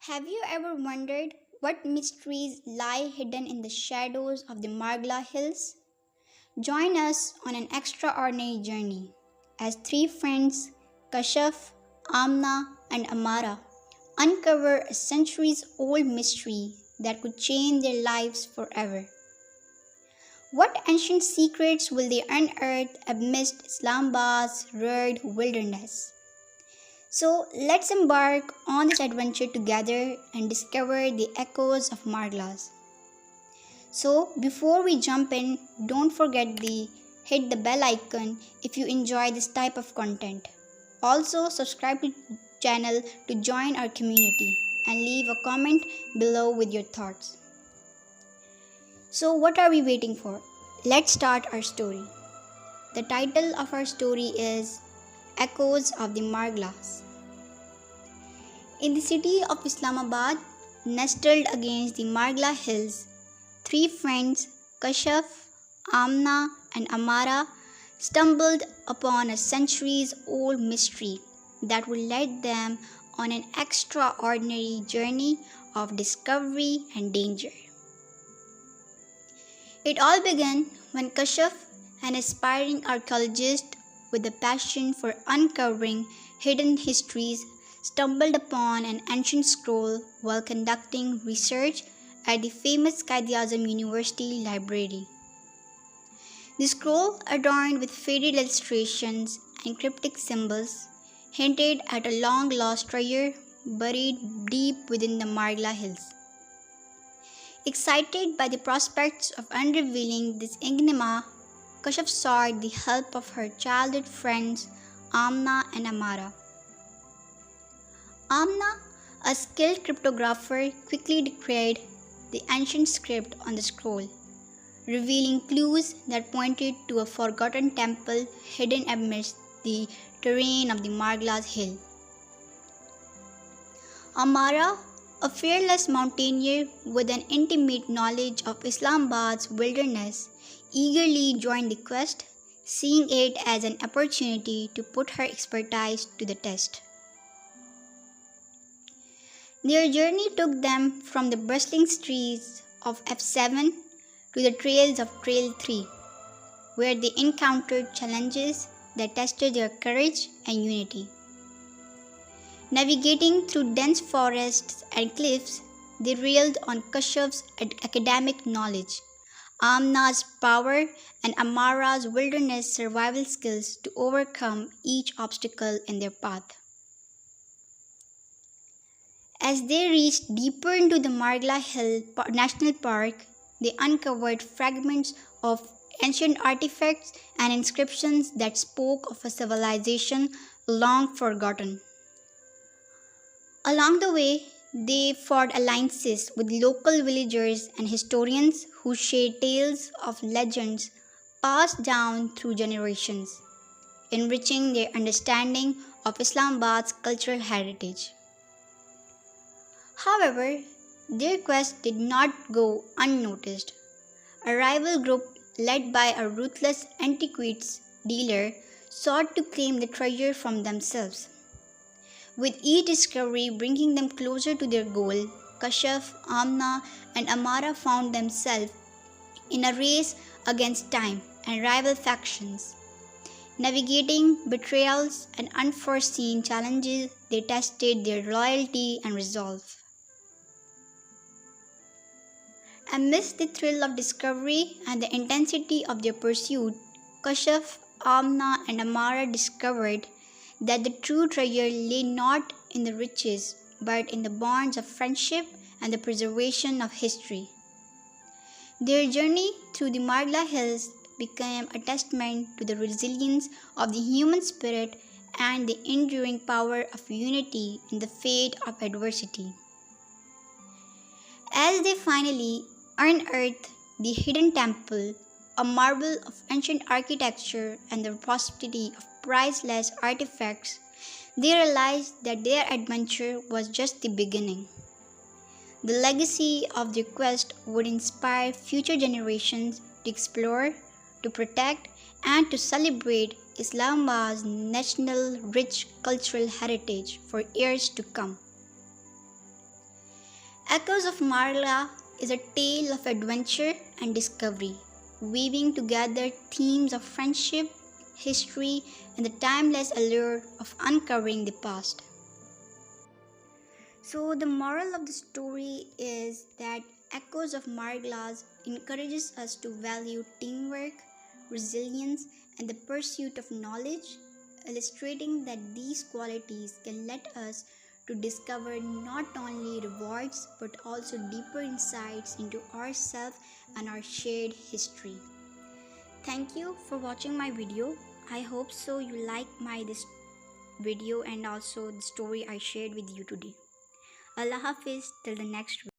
Have you ever wondered what mysteries lie hidden in the shadows of the Margalla hills? Join us on an extraordinary journey as three friends, Kashaf, Amna, and Amara, uncover a centuries old mystery that could change their lives forever. What ancient secrets will they unearth amidst Islamabad's rugged wilderness? So let's embark on this adventure together and discover the echoes of Margallas. So before we jump in, don't forget to hit the bell icon if you enjoy this type of content. Also subscribe to the channel to join our community and leave a comment below with your thoughts. So what are we waiting for? Let's start our story. The title of our story is Echoes of the Margallas. In the city of Islamabad, nestled against the Margalla hills, three friends, Kashaf, Amna, and Amara, stumbled upon a centuries-old mystery that would lead them on an extraordinary journey of discovery and danger. It all began when Kashaf, an aspiring archaeologist with a passion for uncovering hidden histories, stumbled upon an ancient scroll while conducting research at the famous Qaid-e-Azam University library. The scroll, adorned with faded illustrations and cryptic symbols, hinted at a long-lost treasure buried deep within the Margalla hills. Excited by the prospects of unraveling this enigma, Kashaf sought the help of her childhood friends Amna and Amara. Amna, a skilled cryptographer, quickly decrypted the ancient script on the scroll, revealing clues that pointed to a forgotten temple hidden amidst the terrain of the Margalla's hill. Amara, a fearless mountaineer with an intimate knowledge of Islamabad's wilderness, eagerly joined the quest, seeing it as an opportunity to put her expertise to the test. Their journey took them from the bustling streets of F7 to the trails of Trail 3, where they encountered challenges that tested their courage and unity. Navigating through dense forests and cliffs, they relied on Kashaf's academic knowledge, Amna's power, and Amara's wilderness survival skills to overcome each obstacle in their path. As they reached deeper into the Margalla Hill National Park, they uncovered fragments of ancient artifacts and inscriptions that spoke of a civilization long forgotten. Along the way, they forged alliances with local villagers and historians who shared tales of legends passed down through generations, enriching their understanding of Islamabad's cultural heritage. However, their quest did not go unnoticed. A rival group led by a ruthless antiquities dealer sought to claim the treasure from themselves. With each discovery bringing them closer to their goal, Kashaf, Amna, and Amara found themselves in a race against time and rival factions. Navigating betrayals and unforeseen challenges, they tested their loyalty and resolve. Amidst the thrill of discovery and the intensity of their pursuit, Kashaf, Amna, and Amara discovered that the true treasure lay not in the riches but in the bonds of friendship and the preservation of history. Their journey through the Margalla Hills became a testament to the resilience of the human spirit and the enduring power of unity in the face of adversity. As they finally unearthed the hidden temple, a marvel of ancient architecture and the repository of priceless artifacts, they realized that their adventure was just the beginning. The legacy of their quest would inspire future generations to explore, to protect, and to celebrate Islamabad's national rich cultural heritage for years to come. Echoes of Margalla is a tale of adventure and discovery, weaving together themes of friendship, history, and the timeless allure of uncovering the past. So, the moral of the story is that Echoes of Margallas encourages us to value teamwork, resilience, and the pursuit of knowledge, illustrating that these qualities can let us to discover not only rewards but also deeper insights into ourselves and our shared history. Thank you for watching my video. I hope so you like my this video and also the story I shared with you today. Allah Hafiz till the next video.